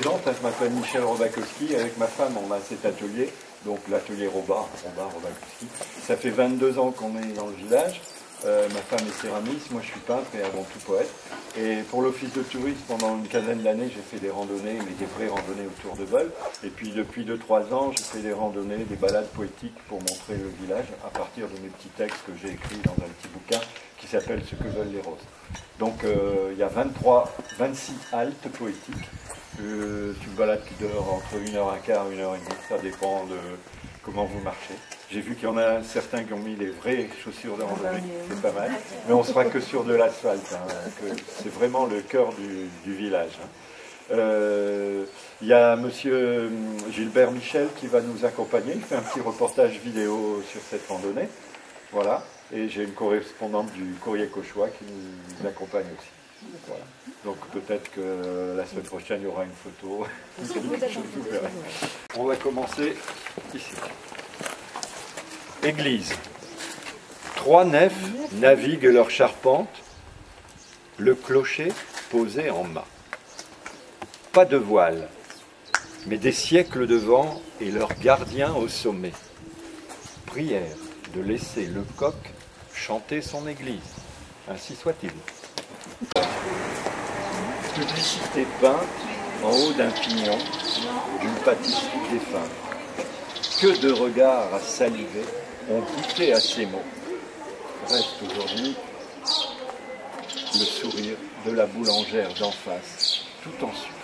présente, je m'appelle Michel Robakowski. Avec ma femme, on a cet atelier, donc l'atelier Robakowski. Ça fait 22 ans qu'on est dans le village. Ma femme est céramiste, moi je suis peintre et avant tout poète. Et pour l'office de tourisme, pendant une quinzaine d'années, j'ai fait des randonnées, mais des vraies randonnées autour de Vol. Et puis depuis 2-3 ans, je fais des randonnées, des balades poétiques pour montrer le village à partir de mes petits textes que j'ai écrits dans un petit bouquin qui s'appelle Ce que veulent les roses. Donc il y a 26 haltes poétiques. C'est une balade qui dure entre 1h15 et 1h30, ça dépend de comment vous marchez. J'ai vu qu'il y en a certains qui ont mis les vraies chaussures de randonnée, c'est pas mal, mais on ne sera que sur de l'asphalte, hein, c'est vraiment le cœur du village. Il y a monsieur Gilbert Michel qui va nous accompagner, il fait un petit reportage vidéo sur cette randonnée, voilà, et j'ai une correspondante du Courrier Cauchois qui nous accompagne aussi. Voilà. Donc peut-être que la semaine prochaine il y aura une photo. On va commencer ici. Église. 3 nefs naviguent leur charpente, le clocher posé en mât. Pas de voile, mais des siècles de vent et leur gardien au sommet. Prière de laisser le coq chanter son église. Ainsi soit-il. Publicité peinte en haut d'un pignon d'une pâtisserie défunte. Que de regards à saliver ont goûté à ces mots. Reste aujourd'hui le sourire de la boulangère d'en face, tout en sucre.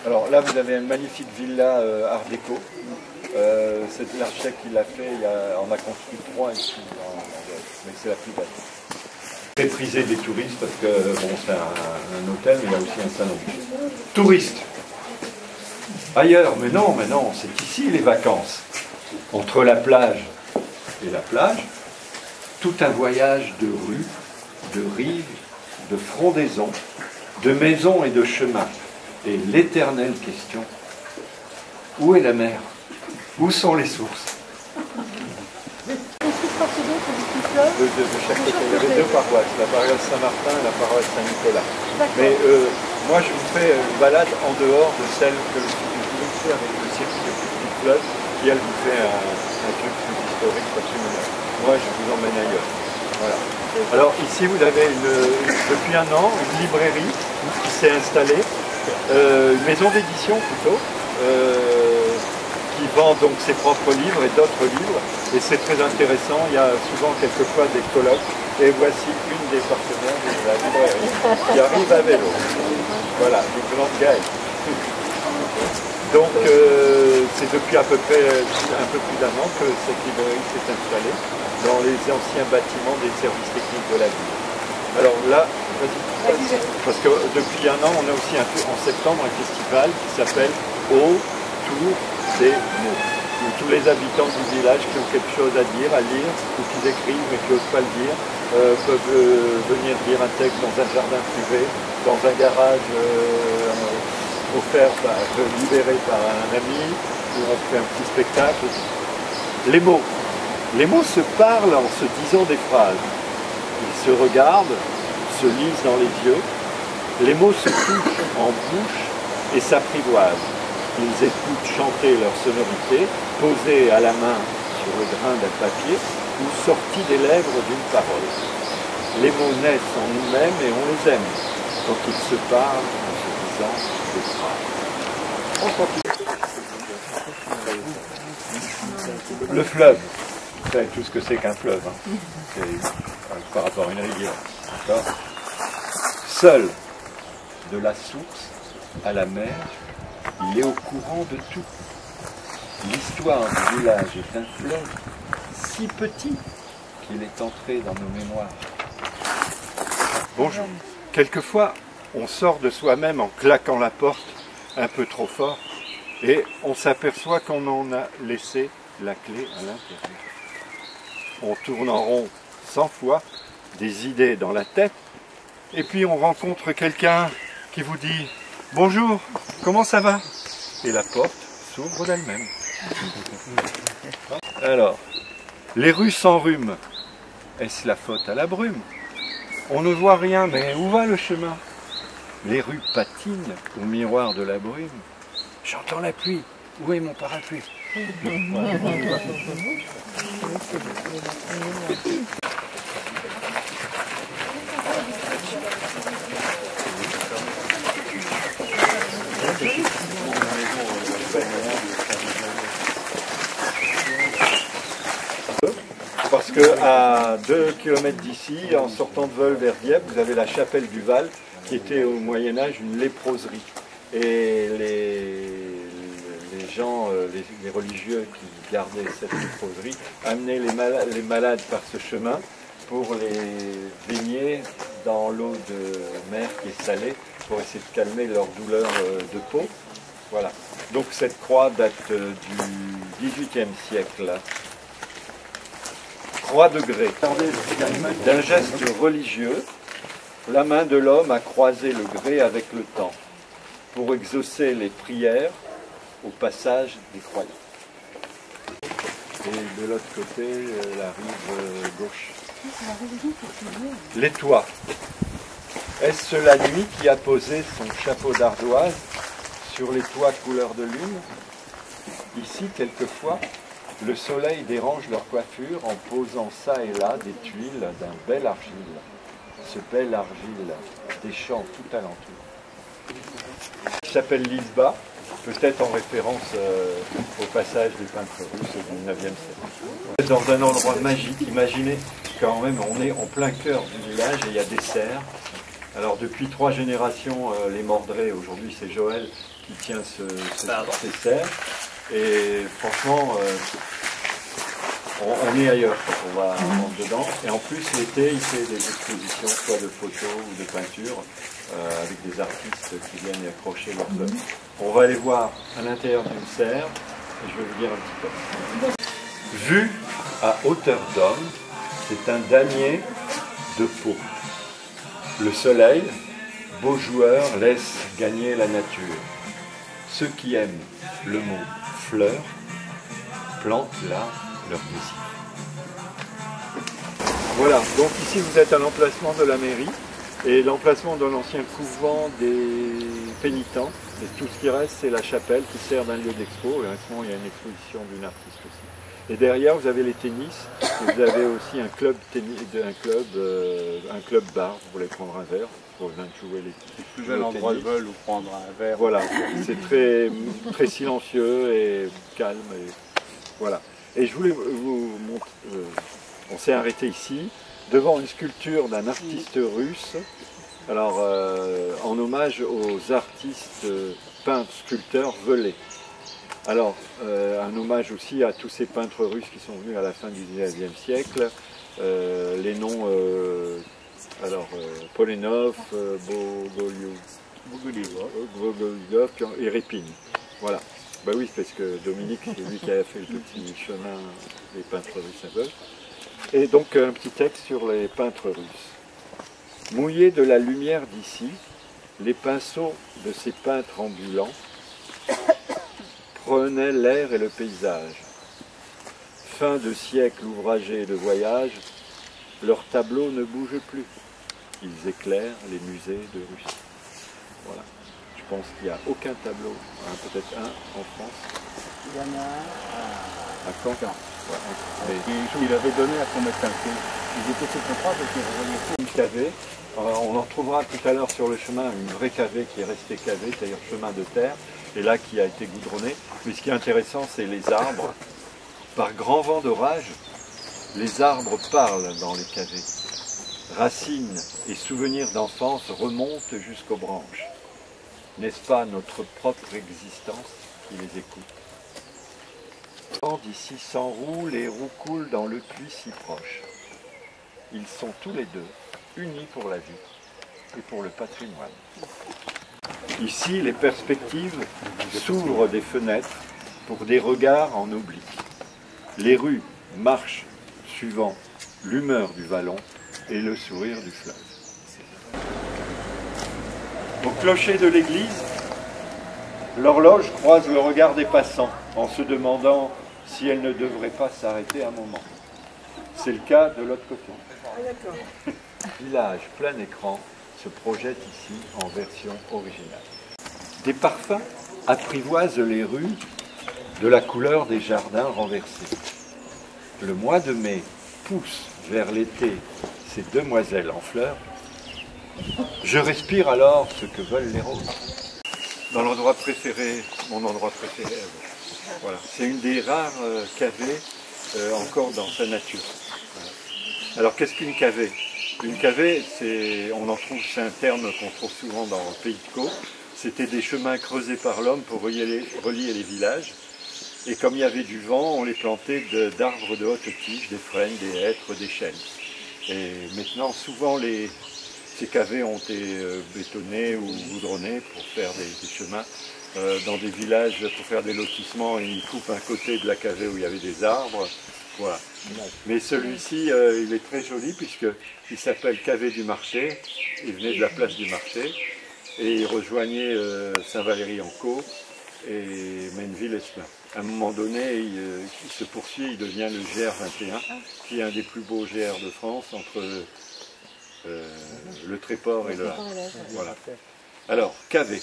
Alors là, vous avez une magnifique villa art déco. C'est l'architecte qui l'a fait, on a construit 3 ici, mais c'est la plus belle. Très prisé des touristes parce que bon, c'est un hôtel, mais il y a aussi un salon. Touristes. Ailleurs, mais non, c'est ici les vacances. Entre la plage et la plage, tout un voyage de rues, de rives, de frondaisons, de maisons et de chemins. Et l'éternelle question, où est la mer? Où sont les sources? De chaque côté. Il y avait 2 paroisses, la paroisse Saint-Martin et la paroisse Saint-Nicolas. Mais moi, je vous fais une balade en dehors de celle que je vous fais avec le circuit du fleuve, qui elle vous fait un truc plus historique, patrimoine. Moi, je vous emmène ailleurs. Voilà. Alors ici, vous avez depuis un an une librairie qui s'est installée, une maison d'édition plutôt. Qui vend donc ses propres livres et d'autres livres, et c'est très intéressant, il y a souvent quelquefois des colloques, et voici une des partenaires de la librairie qui arrive à vélo. Voilà, une grande gaille. Donc c'est depuis à peu près un peu plus d'1 an que cette librairie s'est installée dans les anciens bâtiments des services techniques de la ville. Alors là, parce que depuis 1 an, on a aussi en septembre un festival qui s'appelle Autour des mots, où tous les habitants du village qui ont quelque chose à dire, à lire, ou qui écrivent mais qui n'osent pas le dire, peuvent venir lire un texte dans un jardin privé, dans un garage offert, libéré par un ami, où on fait un petit spectacle. Les mots se parlent en se disant des phrases. Ils se regardent, se lisent dans les yeux. Les mots se touchent en bouche et s'apprivoisent. Ils écoutent chanter leur sonorité, posée à la main sur le grain d'un papier ou sortie des lèvres d'une parole. Les mots naissent en nous-mêmes et on les aime quand ils se parlent en se disant des phrases. Le fleuve, vous savez tout ce que c'est qu'un fleuve, hein. C'est par rapport à une rivière. Seul, de la source à la mer, il est au courant de tout. L'histoire du village est un fleuve si petit qu'il est entré dans nos mémoires. Bonjour. Quelquefois, on sort de soi-même en claquant la porte un peu trop fort et on s'aperçoit qu'on en a laissé la clé à l'intérieur. On tourne en rond 100 fois, des idées dans la tête, et puis on rencontre quelqu'un qui vous dit « Bonjour, comment ça va ?» Et la porte s'ouvre d'elle-même. Alors, les rues s'enrhument. Est-ce la faute à la brume? On ne voit rien, mais où va le chemin? Les rues patinent au miroir de la brume. J'entends la pluie. Où est mon parapluie? Parce qu'à 2 km d'ici, en sortant de Veules vers Dieppe, vous avez la chapelle du Val, qui était au Moyen-Âge une léproserie. Et les gens, les religieux qui gardaient cette léproserie, amenaient les malades par ce chemin pour les baigner dans l'eau de mer qui est salée, pour essayer de calmer leur douleur de peau. Voilà. Donc cette croix date du XVIIIe siècle. 3 degrés. D'un geste religieux, la main de l'homme a croisé le grès avec le temps pour exaucer les prières au passage des croyants. Et de l'autre côté, la rive gauche. Les toits. Est-ce la nuit qui a posé son chapeau d'ardoise sur les toits couleur de lune? Ici, quelquefois, le soleil dérange leur coiffure en posant ça et là des tuiles d'un bel argile. Ce bel argile des champs tout alentour. Il s'appelle Lisba, peut-être en référence au passage des peintres russes du 9e siècle. Dans un endroit magique, imaginez quand même, on est en plein cœur du village et il y a des serres. Alors depuis 3 générations, les Mordrés, aujourd'hui c'est Joël qui tient ces serres. Et franchement, on est ailleurs quand on va rentrer dedans. Et en plus, l'été, il fait des expositions, soit de photos ou de peintures, avec des artistes qui viennent y accrocher leurs œuvres. On va aller voir à l'intérieur d'une serre, et je vais vous dire un petit peu. Vu à hauteur d'homme, c'est un damier de peau. Le soleil, beau joueur, laisse gagner la nature. Ceux qui aiment le mot fleur plantent là leur désir. Voilà, donc ici vous êtes à l'emplacement de la mairie et l'emplacement de l'ancien couvent des pénitents. Et tout ce qui reste, c'est la chapelle qui sert d'un lieu d'expo. Et en ce moment, il y a une exposition d'une artiste aussi. Et derrière, vous avez les tennis. Et vous avez aussi un club bar. Vous voulez prendre un verre pour venir jouer les. C'est plus bel endroit de vol ou prendre un verre. Voilà, c'est très silencieux et calme. Et voilà. Et je voulais vous montrer. On s'est arrêté ici devant une sculpture d'un artiste russe. Alors, en hommage aux artistes peintres, sculpteurs velés. Alors, un hommage aussi à tous ces peintres russes qui sont venus à la fin du XIXe siècle. Les noms, Polenov, Bogolyov et Répine. Voilà. Bah oui, parce que Dominique, c'est lui qui a fait le petit chemin des peintres russes un peu. Et donc, un petit texte sur les peintres russes. Mouillés de la lumière d'ici, les pinceaux de ces peintres ambulants prenaient l'air et le paysage. Fin de siècle ouvragé de voyage, leurs tableaux ne bougent plus. Ils éclairent les musées de Russie. Voilà. Je pense qu'il n'y a aucun tableau, peut-être un en France. Il y en a un à Caen. Ouais. Il avait donné à qu'on mette un peu. Ils étaient sous contrat parce qu'ils revenaient. Une cavée. On en trouvera tout à l'heure sur le chemin une vraie cavée qui est restée cavée, c'est-à-dire chemin de terre, et là qui a été goudronné. Mais ce qui est intéressant, c'est les arbres. Par grand vent d'orage, les arbres parlent dans les cavés. Racines et souvenirs d'enfance remontent jusqu'aux branches. N'est-ce pas notre propre existence qui les écoute? D'ici s'enroule et roues coulent dans le puits si proche. Ils sont tous les deux unis pour la vie et pour le patrimoine. Ici, les perspectives s'ouvrent des fenêtres pour des regards en oblique. Les rues marchent suivant l'humeur du vallon et le sourire du fleuve. Au clocher de l'église, l'horloge croise le regard des passants en se demandant si elle ne devrait pas s'arrêter un moment. C'est le cas de l'autre côté. Village plein écran se projette ici en version originale. Des parfums apprivoisent les rues de la couleur des jardins renversés. Le mois de mai pousse vers l'été ces demoiselles en fleurs. Je respire alors ce que veulent les roses. Dans l'endroit préféré, mon endroit préféré, voilà. C'est une des rares cavées encore dans sa nature. Voilà. Alors qu'est-ce qu'une cavée? Une cavée, c'est un terme qu'on trouve souvent dans le pays de Caux. C'était des chemins creusés par l'homme pour relier les villages. Et comme il y avait du vent, on les plantait d'arbres de haute tige, des frênes, des hêtres, des chênes. Et maintenant, souvent, ces cavées ont été bétonnées ou goudronnées pour faire des chemins. Dans des villages, pour faire des lotissements, ils coupent un côté de la cavée où il y avait des arbres. Voilà. Mais celui-ci, il est très joli puisqu'il s'appelle Cavé du Marché. Il venait de la place du Marché et il rejoignait Saint-Valery-en-Caux et Menneville-Esplin. À un moment donné, il se poursuit, il devient le GR21, qui est un des plus beaux GR de France entre le Tréport et le Havre. Voilà. Alors, Cavé.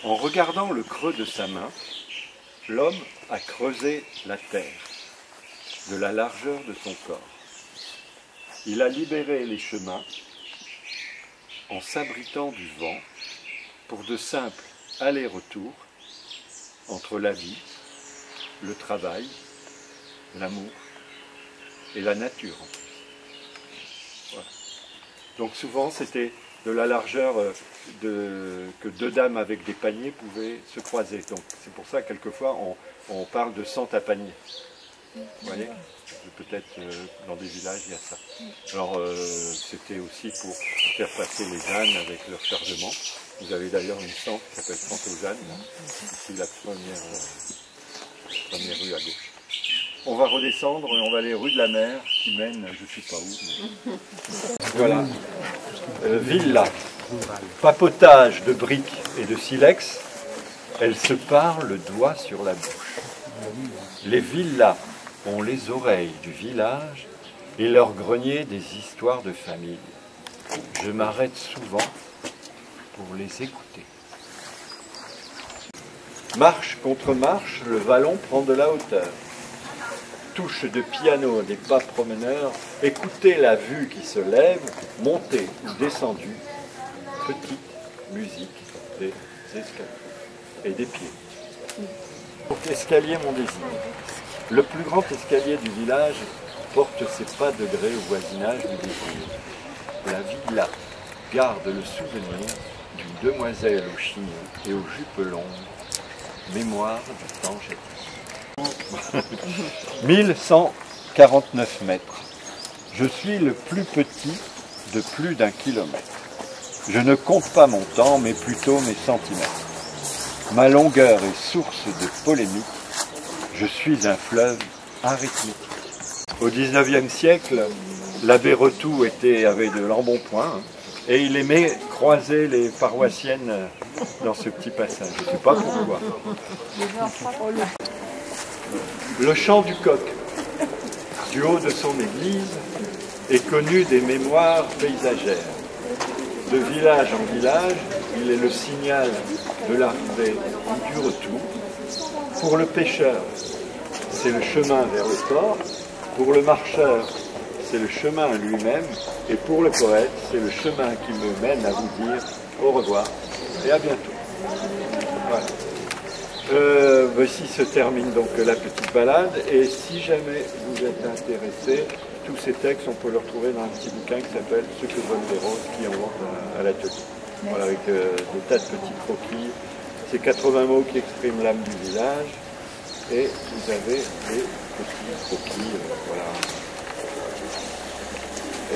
En regardant le creux de sa main, l'homme a creusé la terre de la largeur de son corps. Il a libéré les chemins en s'abritant du vent pour de simples allers-retours entre la vie, le travail, l'amour et la nature. Voilà. Donc souvent c'était de la largeur que deux dames avec des paniers pouvaient se croiser. Donc c'est pour ça quelquefois on parle de cent à panier. Vous voyez, peut-être dans des villages il y a ça. Alors c'était aussi pour faire passer les ânes avec leur chargement. Vous avez d'ailleurs une centre qui s'appelle Centre aux ânes, ici la première rue à gauche. On va redescendre et on va aller rue de la Mer qui mène je ne sais pas où. Mais... Voilà, villa, papotage de briques et de silex, elles se parlent le doigt sur la bouche. Les villas ont les oreilles du village et leur grenier des histoires de famille. Je m'arrête souvent pour les écouter. Marche contre marche, le vallon prend de la hauteur. Touche de piano des pas promeneurs, écoutez la vue qui se lève, montée ou descendue, petite musique des escaliers et des pieds. Donc escalier mon désir. Le plus grand escalier du village porte ses pas de gré au voisinage du désir. La villa garde le souvenir d'une demoiselle aux chignons et aux jupes longues, mémoire du temps jadis. 1149 mètres. Je suis le plus petit de plus d'1 kilomètre. Je ne compte pas mon temps, mais plutôt mes centimètres. Ma longueur est source de polémique. Je suis un fleuve arithmétique. Au XIXe siècle, l'abbé Retou avait de l'embonpoint et il aimait croiser les paroissiennes dans ce petit passage. Je ne sais pas pourquoi. Le chant du coq, du haut de son église, est connu des mémoires paysagères. De village en village, il est le signal de l'arrivée ou du retour. Pour le pêcheur, c'est le chemin vers le port. Pour le marcheur, c'est le chemin lui-même. Et pour le poète, c'est le chemin qui me mène à vous dire au revoir et à bientôt. Voilà. Voici se termine donc la petite balade. Et si jamais vous êtes intéressé, tous ces textes, on peut les retrouver dans un petit bouquin qui s'appelle « Ce que veulent les roses » qui est en vente à l'atelier. Voilà, avec des tas de petits croquis. C'est 80 mots qui expriment l'âme du village. Et vous avez des petits croquis. Voilà.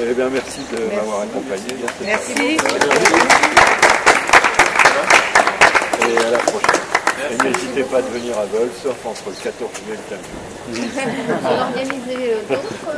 Eh bien, merci de m'avoir accompagné. Merci. Et à la prochaine. Et n'hésitez pas à venir à Dole, sauf entre le 14 juillet et le 15 juillet. On va organiser d'autres